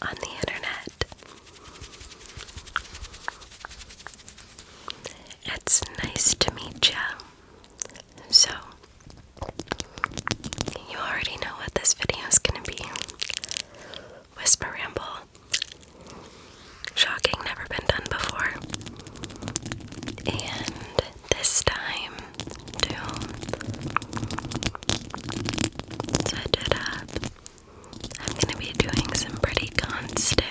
on the internet. It's nice to meet ya. So, you already know what this video is gonna be. Whisper ramble. Shocking, never been done before. And this time, to set it up, I'm gonna be doing some pretty constant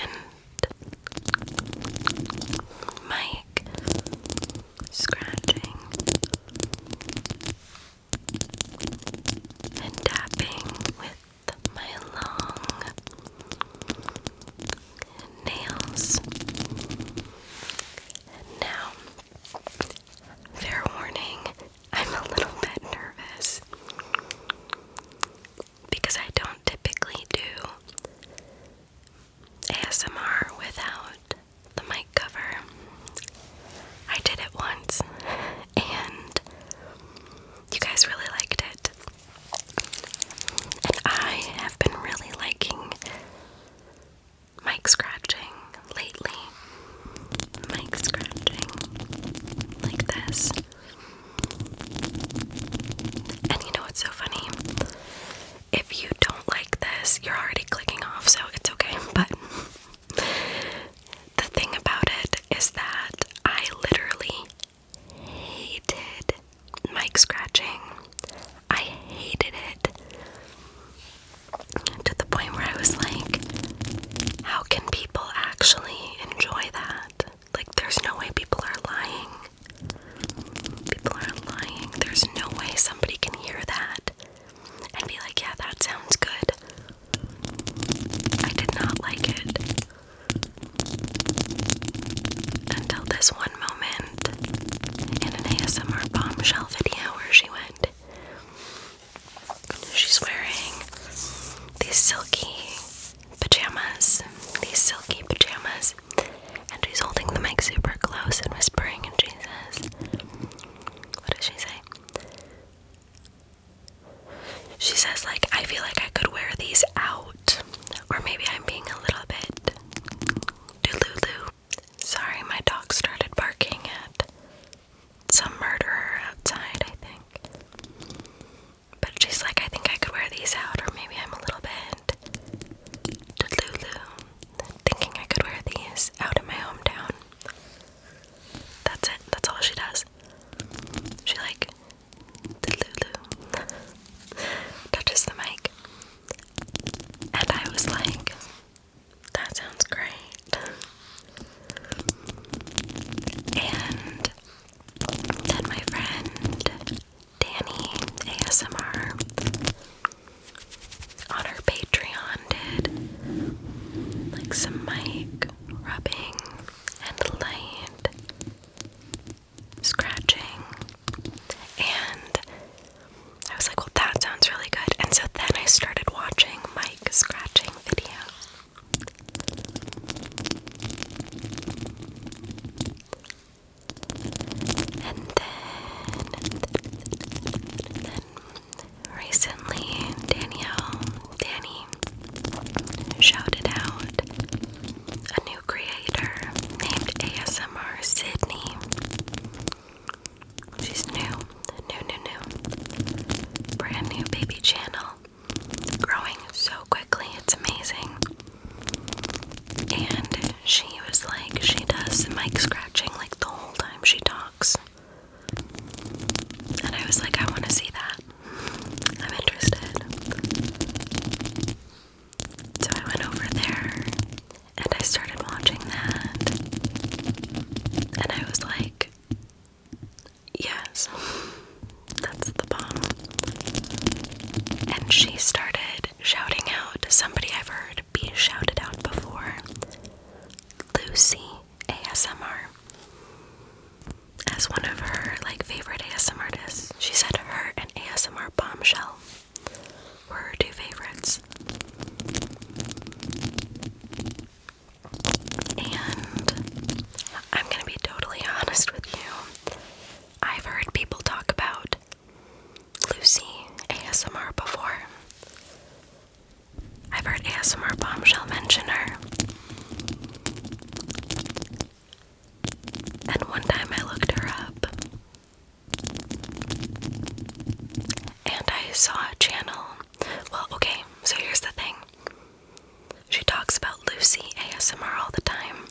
Lucy ASMR all the time.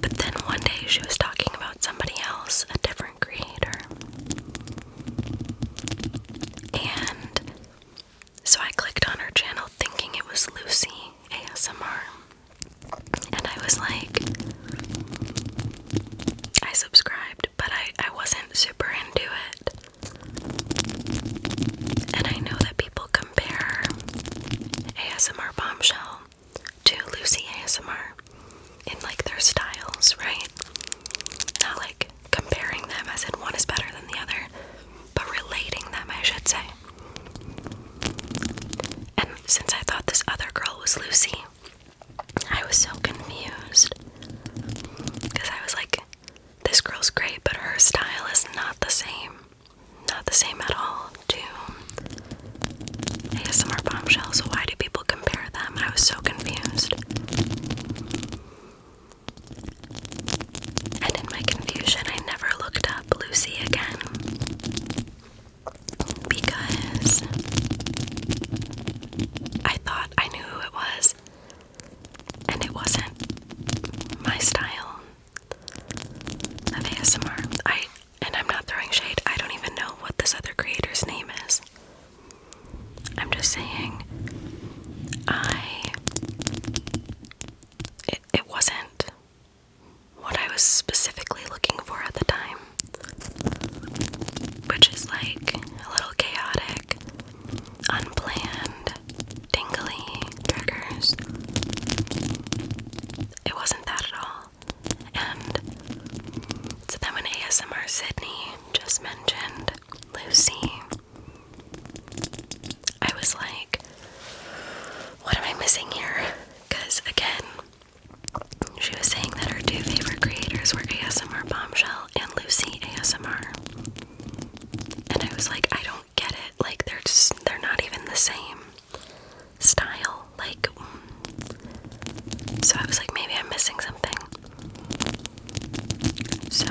But then one day she was talking about somebody else, a different creator. And so I clicked on her channel thinking it was Lucy ASMR. And I was like, I subscribed, but I wasn't super into it. And I know that people compare ASMR Bombshell to Lucy ASMR in like their styles, right? Not like comparing them as in one is better than the other, but relating them, I should say. And since I thought this other girl was Lucy, I was so confused. Because I was like, this girl's great, but her style is not the same. Not the same at all to ASMR Bombshell, so why do people compare them? I was so confused. And in my confusion, I never looked up Lucy again. Because I thought I knew who it was, and it wasn't my style of ASMR. And I'm not throwing shade, I don't even know what this other creator's name is. I'm just saying, it wasn't what I was specifically looking for at the time, which is like a little chaotic, unplanned, tingly triggers. It wasn't that at all. And so then when ASMR Sydney just mentioned Lucy, I was like, what am I missing here? Because again, she was saying that her two favorite creators were ASMR Bombshell and Lucy ASMR. And I was like, I don't get it. Like, they're not even the same style. Like, so I was like, maybe I'm missing something. So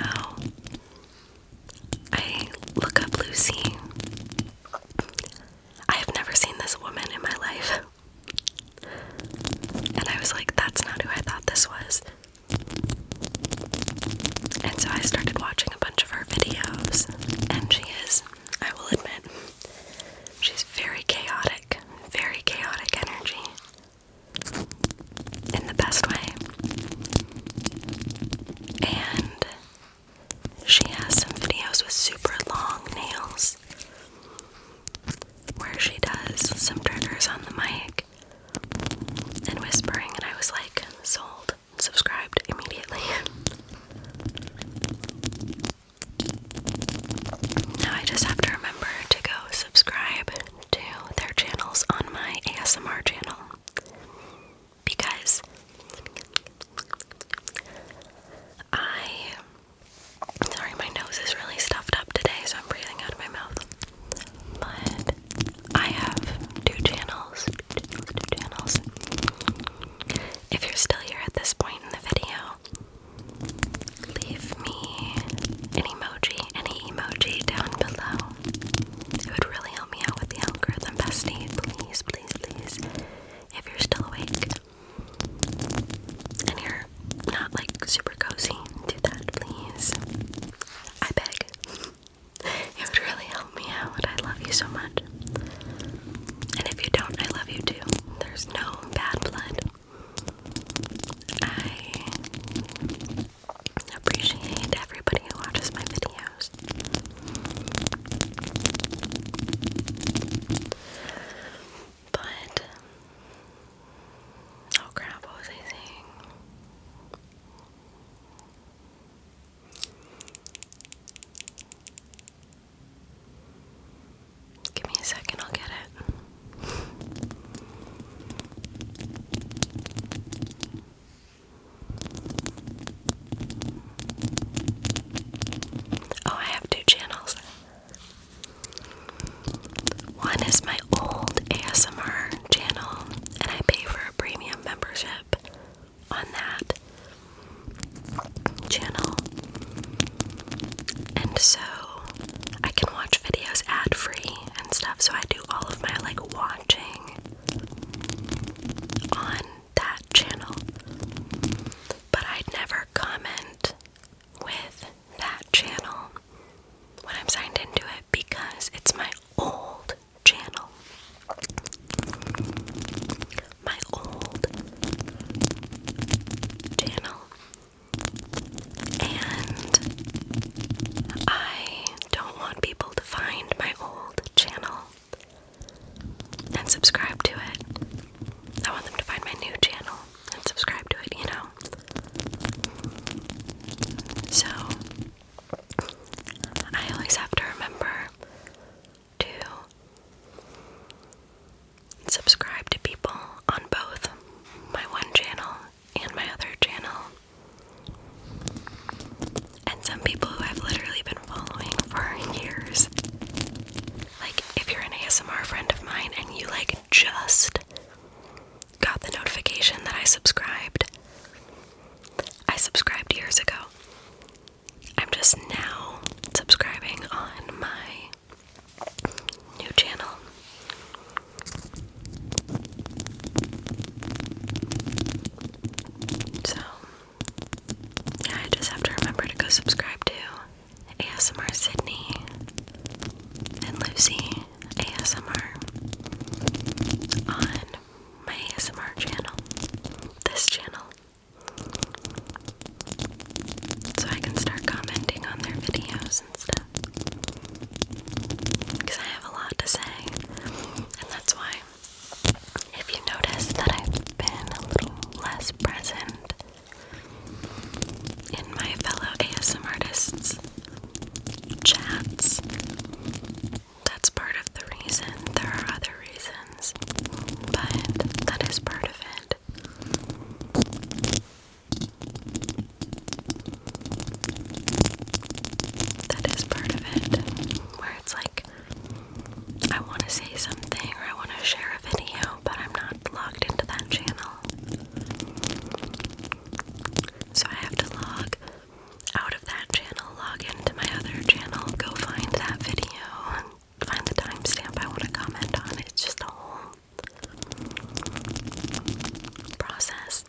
I look up Lucy. I have never seen this woman in my life. And I was like, that's not who I thought this was. And so I started watching a bunch of her videos, and she is, I will admit, she's very chaotic energy. In the best way. And she has some videos with super long nails where she does some triggers on the mic and whispering, and I was like, sold, subscribed immediately. Now I just have to remember to go subscribe to their channels on my ASMR channel, because sorry, my nose is really stuffed up today, so I'm breathing out of my mouth. But I have two channels. If you're still here at this point in the video, leave me an emoji, any emoji down below. It would really help me out with the algorithm, bestie. Please, please, please. If you're still awake and you're not like super cozy, do that, please. I beg. It would really help me out. I love you so much. And if you don't, I love you too. There's no bad blood. I appreciate everybody who watches my videos. But, oh crap, what was I saying? Give me a second, I'll get it. Oh, I have two channels. One is my old ASMR channel, and I pay for a premium membership on that channel. And so I can watch videos ad-free and stuff, so I do all of my like watching on I subscribed. I subscribed years ago. I'm just now subscribing on my new channel. So, yeah, I just have to remember to go subscribe to ASMR Sydney and Lucy ASMR on my ASMR channel, this channel, so I can start commenting on their videos and stuff, because I have a lot to say, and that's why, if you notice that I've been a little less present in my fellow ASMR artists' chats, that's part of the reason. There are other reasons, but that is part of it. That is part of it, where it's like, I want to say something or I want to share a video, but I'm not logged into that channel. So I have to log out of that channel, log into my other channel, go find that video, and find the timestamp I want to comment on. It's just a whole process.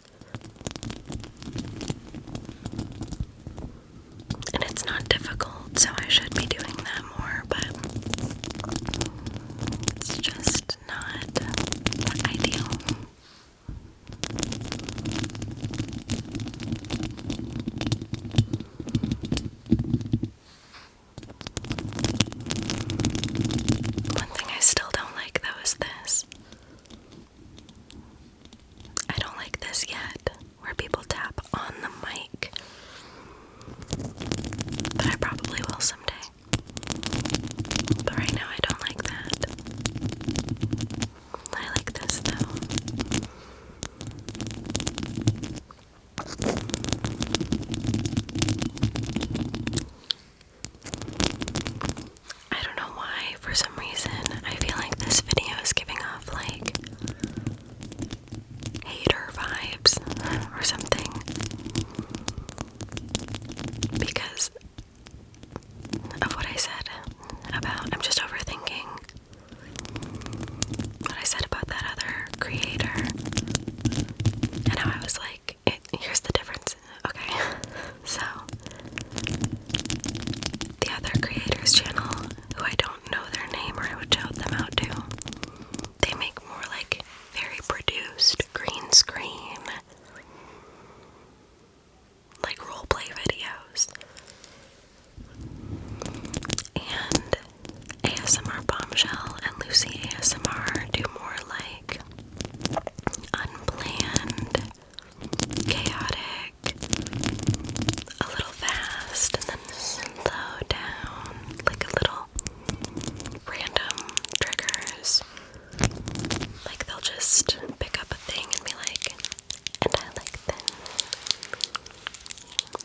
And it's not difficult, so I should be doing that more, but it's just not ideal. One thing I still don't like, though, is this. I don't like this yet, where people tap on the mic. But I probably will someday. But right now I don't like that. I like this, though. I don't know why, for some reason, I feel like this video is giving off, like, hater vibes or something. Because of what I said about, I'm just overthinking what I said about that other creator, and how I was like, here's the difference. Okay, so the other creator's channel, who I don't know their name or I would shout them out to, they make more like very produced green screen, like roleplay videos. And ASMR Bombshell and Lucy ASMR do more like unplanned, chaotic, a little fast, and then slow down, like a little random triggers. Like they'll just pick up a thing and be like, and I like this.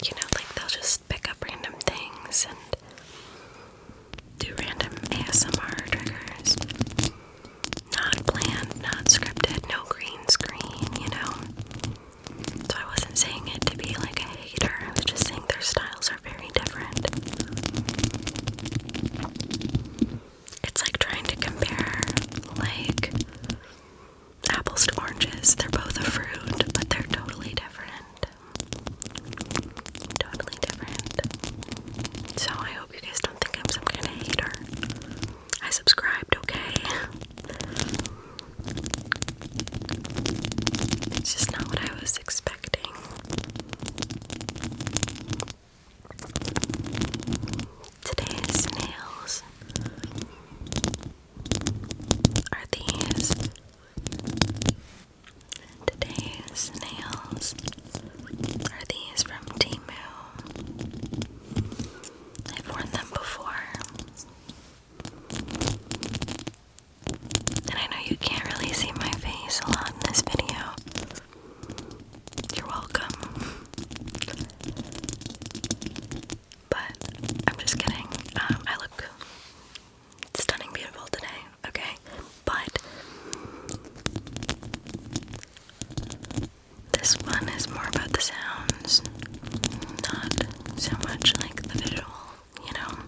You know, like they'll just pick up random things and do random ASMR triggers. Not planned, not scripted, no green screen, you know? So I wasn't saying it to be like a hater, I was just saying their styles are very different. It's like trying to compare, like, apples to oranges. They're both a fruit, but they're totally different. Totally different. So I hope you guys don't think I'm some kind of hater. I subscribed, okay? It's just not what I was expecting. Today's nails are these. Today's nails are these from Temu. I've worn them before. And I know you can't really see my face a lot in this video. You're welcome. But I'm just kidding. I look stunning beautiful today, okay? But This one is more about the sounds, not so much like the visual, you know?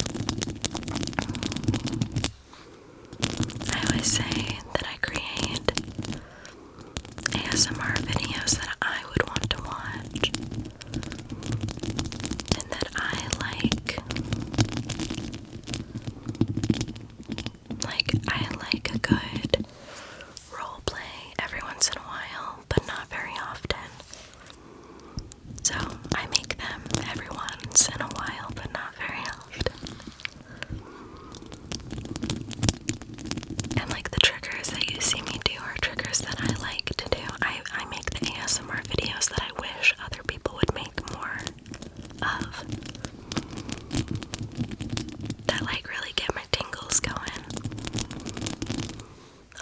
I always say that I create ASMR videos that I would want to watch, and that I like a good role play every once in a while, but not very often. So I make them every once in a while, but not very often. And like the triggers that you see me do are triggers that I like to do. I make the ASMR videos that I wish other people would make more of. That like really get my tingles going.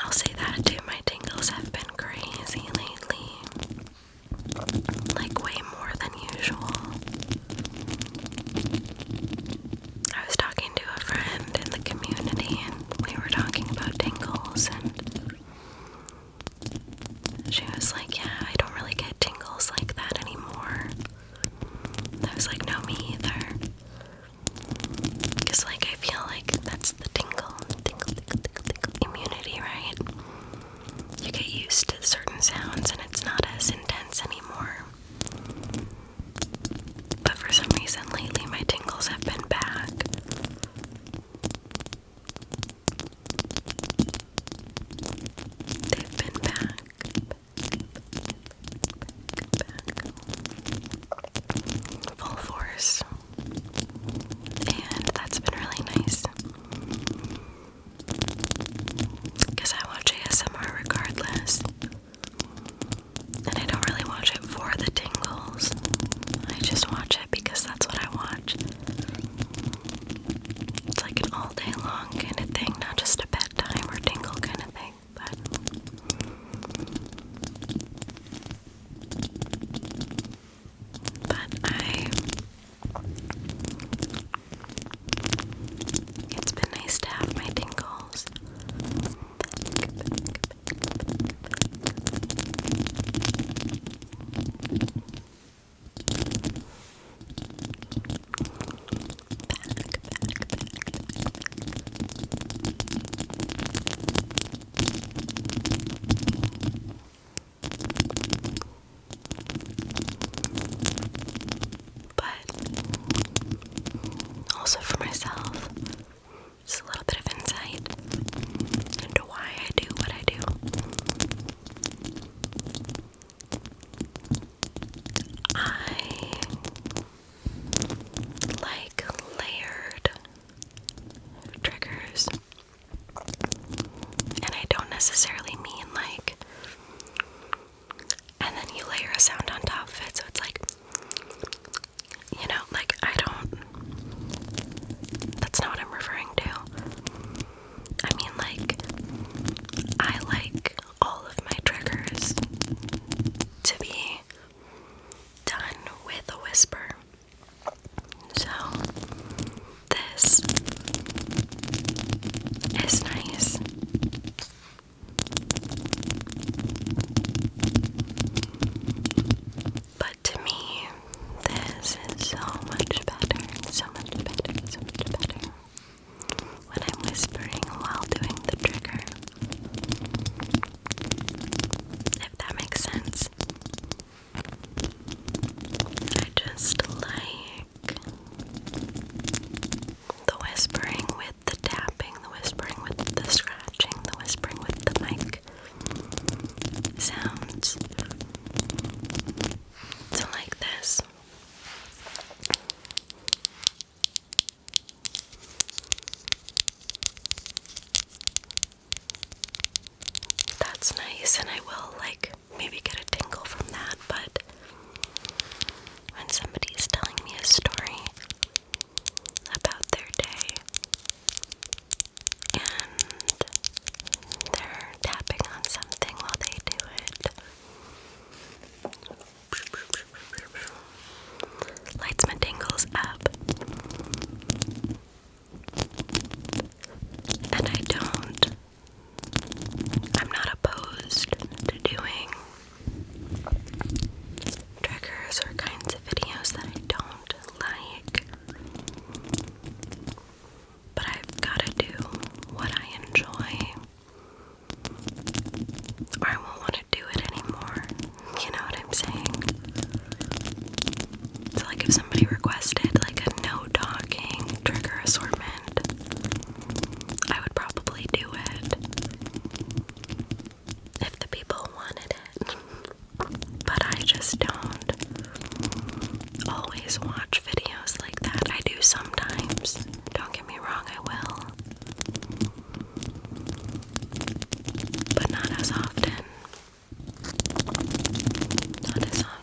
I'll say that too, my tingles have been crazy lately. Like way more than usual. I was talking to a friend in the community and we were talking about tingles, and she was like, yeah, I don't really get tingles like that anymore. And I was like, no, me either. Because like I feel like that's the tingle immunity, right? You get used to certain sounds and it's not as intense anymore. But for some reason lately my tingles have been back. They've been back. Full force. And that's been really nice. Because I watch ASMR regardless. And I don't really watch it for the tingles. I just watch it because that's what I watch. It's like an all day long kind of thing, not just a bedtime or tingle kind of thing, but it's been nice to have my tingles. Also for myself, just a little bit of insight into why I do what I do. I like layered triggers, and I don't necessarily mean like, and then you layer a sound on top of it, so it's like, you know, like that's not what I'm referring to. I mean like, I like all of my triggers to be done with a whisper. So this is nice. But to me, this is so much better, so much better, so much better. if somebody requested like a no talking trigger assortment, I would probably do it if the people wanted it. But I just don't always watch videos like that. I do sometimes. Don't get me wrong, I will. But not as often. Not as often.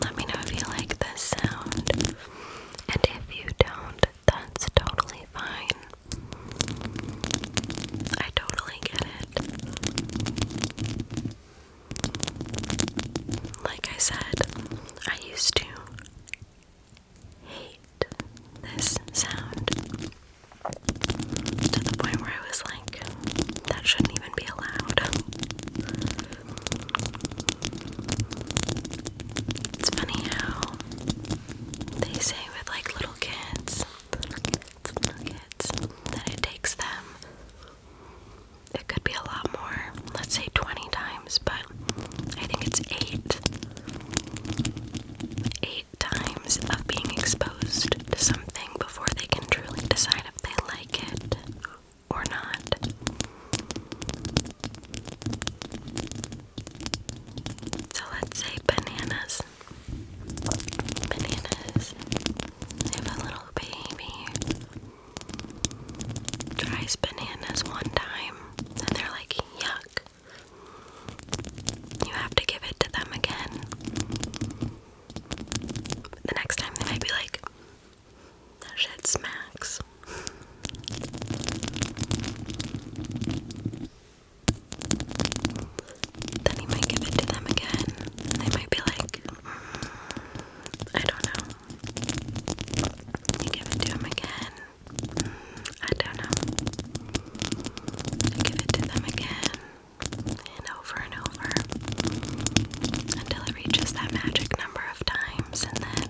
Let me know if you like this sound, and if you don't, that's totally fine. I totally get it. Like I said, I used to hate this sound to the point where I was like, that shouldn't even be allowed. It's funny how they say with like little kids, that it takes them, it could be a lot more, let's say 20 times, but I think it's 8 times of being exposed to something before they can truly decide if they like it or not. So let's say bananas. If a little baby tries bananas one time, and they're like, yuck, you have to give it to them again. The next time they might be like, that shit smacks. Then you might give it to them again, and they might be like, I don't know. You give it to them again, I don't know. You give it to them again, and over, until it reaches that magic number of times, and then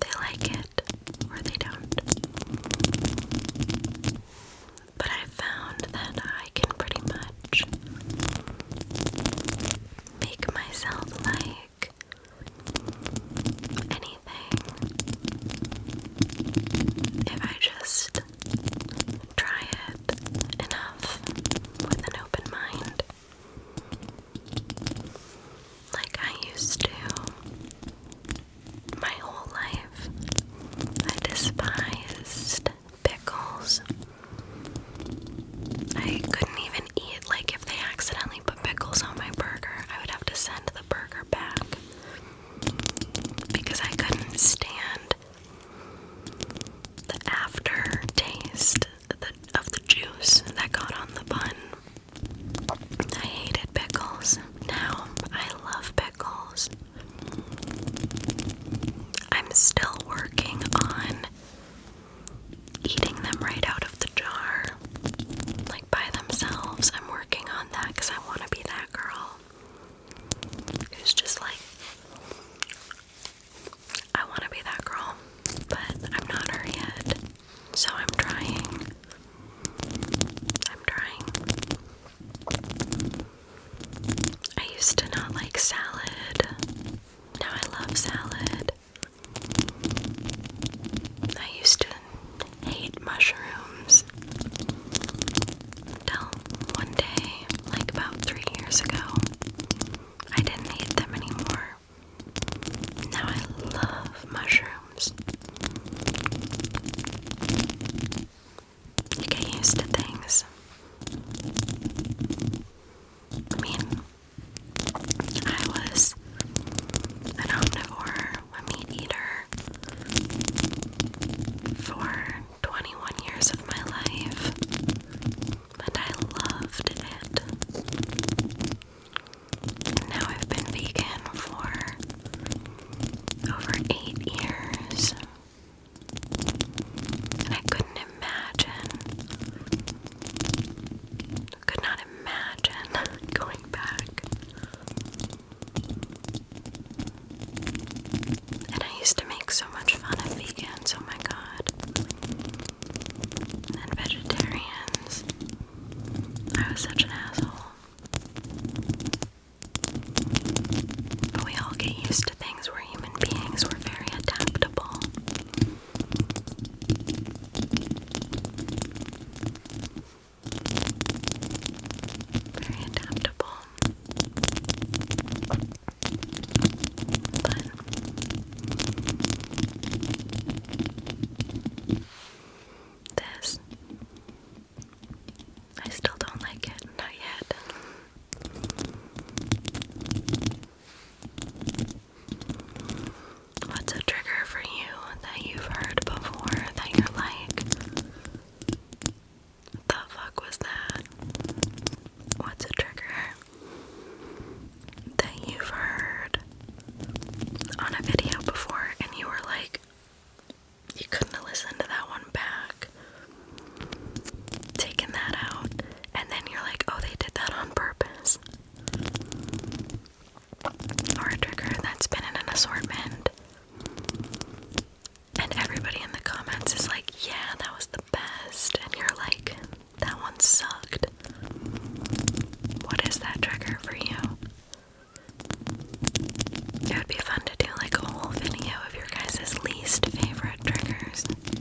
they like it, or they don't. But I've found that I can pretty much make myself like anything if I just try it enough with an open mind. Like I used to my whole life. I despised pickles. I couldn't even eat, like if they accidentally put pickles on my burger, I would have to send the burger back because I couldn't stand the aftertaste of the juice that got on the bun. I hated pickles. Now I love pickles. I'm still working on least favorite triggers.